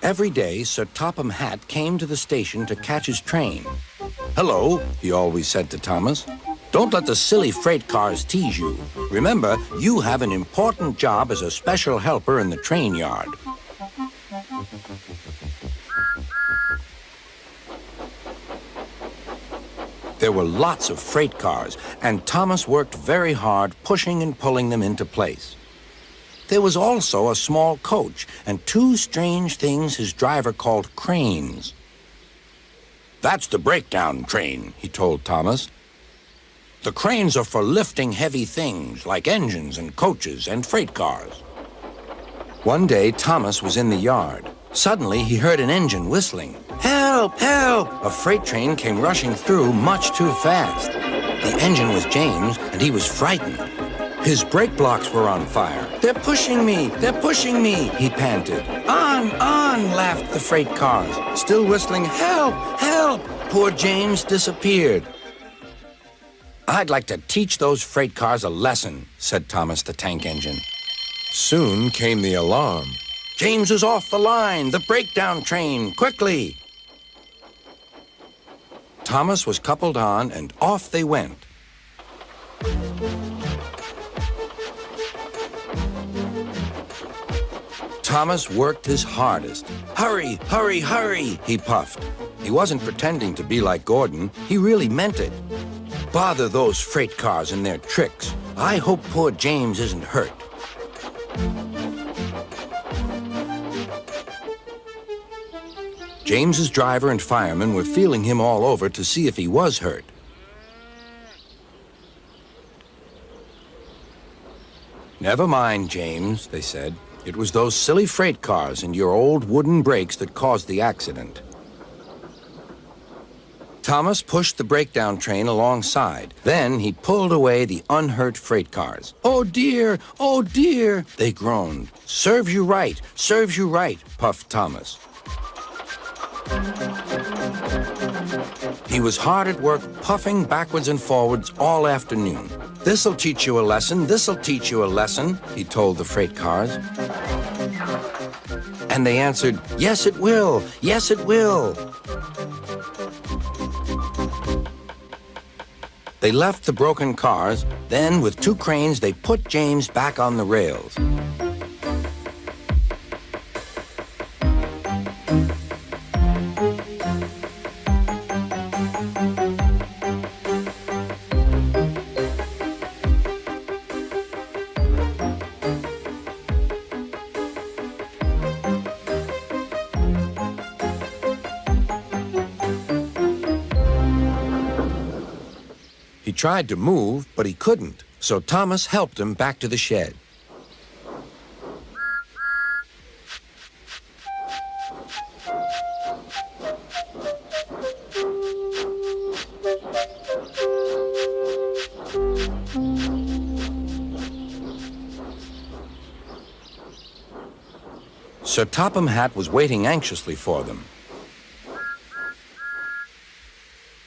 Every day, Sir Topham Hatt came to the station to catch his train. "Hello," he always said to Thomas. "Don't let the silly freight cars tease you. Remember, you have an important job as a special helper in the train yard." There were lots of freight cars, and Thomas worked very hard pushing and pulling them into place. There was also a small coach and two strange things his driver called cranes. "That's the breakdown train," he told Thomas. "The cranes are for lifting heavy things like engines and coaches and freight cars." One day, Thomas was in the yard. Suddenly, he heard an engine whistling. "Help! Help!" A freight train came rushing through much too fast. The engine was James, and he was frightened. His brake blocks were on fire. "They're pushing me! They're pushing me!" he panted. On, laughed the freight cars, still whistling, "Help! Help!" Poor James disappeared. "I'd like to teach those freight cars a lesson," said Thomas the tank engine. Soon came the alarm. "James is off the line! The breakdown train! Quickly!" Thomas was coupled on, and off they went. Thomas worked his hardest. "Hurry, hurry, hurry," he puffed. He wasn't pretending to be like Gordon. He really meant it. "Bother those freight cars and their tricks. I hope poor James isn't hurt." James's driver and firemen were feeling him all over to see if he was hurt. "Never mind, James," they said. "It was those silly freight cars and your old wooden brakes that caused the accident." Thomas pushed the breakdown train alongside. Then he pulled away the unhurt freight cars. "Oh dear, they groaned. Serves you right, puffed Thomas. He was hard at work, puffing backwards and forwards all afternoon. "This'll teach you a lesson, he told the freight cars. And they answered, "Yes, it will, yes, it will." They left the broken cars. Then, with two cranes, they put James back on the rails. He tried to move, but he couldn't, so Thomas helped him back to the shed. Sir Topham Hatt was waiting anxiously for them.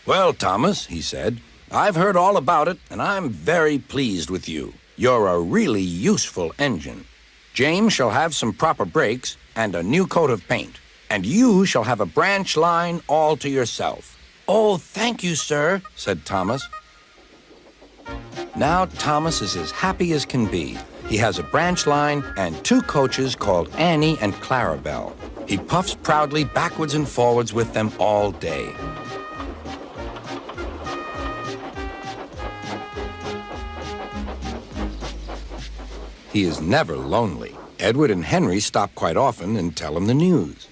"Well, Thomas," he said, "I've heard all about it, and I'm very pleased with you. You're a really useful engine. James shall have some proper brakes and a new coat of paint, and you shall have a branch line all to yourself." "Oh, thank you, sir," said Thomas. Now Thomas is as happy as can be. He has a branch line and two coaches called Annie and Clarabelle. He puffs proudly backwards and forwards with them all day. He is never lonely. Edward and Henry stop quite often and tell him the news.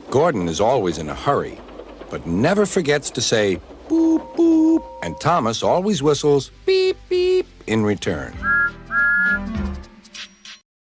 Gordon is always in a hurry, but never forgets to say, "Boop, boop," and Thomas always whistles, "Beep, beep," in return.